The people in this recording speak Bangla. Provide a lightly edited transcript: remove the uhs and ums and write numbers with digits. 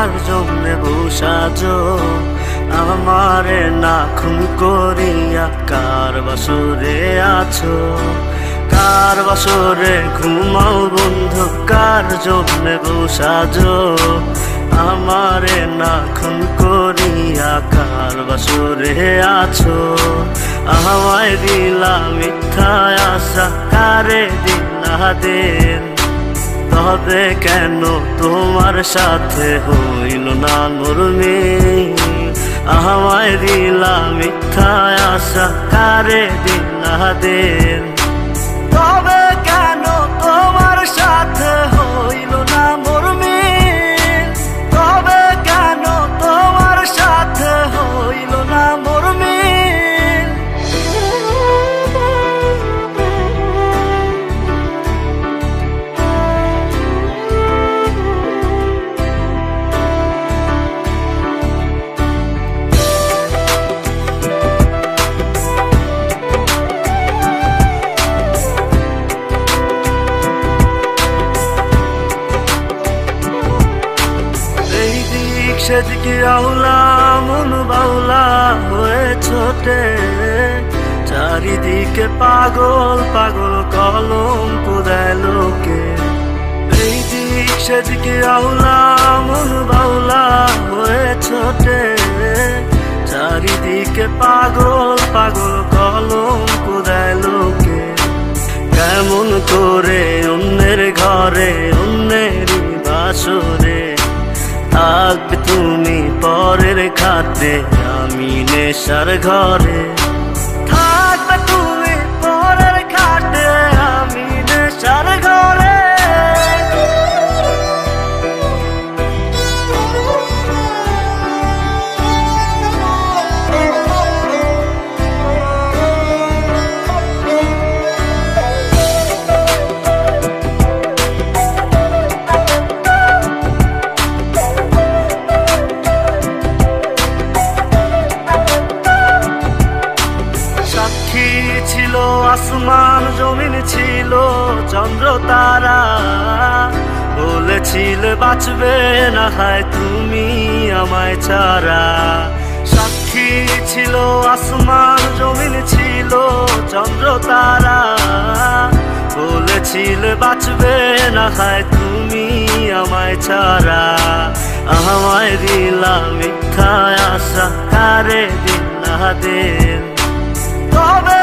কার জন্যে বসাজো আমারে না খুন করিয়া কার বাসরে আছো কার বাসরে ঘুমাও বন্ধু কার জন্যে বসাজো আমারে না খুন করিয়া কার বাসরে আছো আমায় দিলা মিথ্যা আশা কারে দিলা দিন তবে কেন তোমার সাথে হইল না মুরমিল আমায় দিলা মিথ্যা আশা কারে দিলা দিন তবে কেন তোমার সাথে হইল না মুরমিল তবে কেন তোমার সাথে হইল না মুরমিল সেদিকে আউলা মন বাউলা হয়ে ছোটে চারিদিকে পাগল পাগল কলঙ্ক দেয় লোকে এই দিক সেদিকে আউলা মন বাউলা হয়ে ছোটে চারিদিকে পাগল পাগল কলঙ্ক দেয় লোকে কেমন করে অন্যের ঘরে অন্যেরই বাসরে থাকবে তুমি পরের খাতে আমি নেশার ঘরে থাকবে তুমি পরের খাতে আমি নেশার ঘরে ছিল আসমান জমিন ছিল চন্দ্র তারা বলেছিল বাঁচবে না হয় তুমি আমায় ছাড়া সাক্ষী ছিল আসমান জমিন ছিল চন্দ্র তারা বলেছিল বাঁচবে না হয় তুমি আমায় ছাড়া আমায় দিলা মিথ্যা আশা কারে দিলা দিন তবে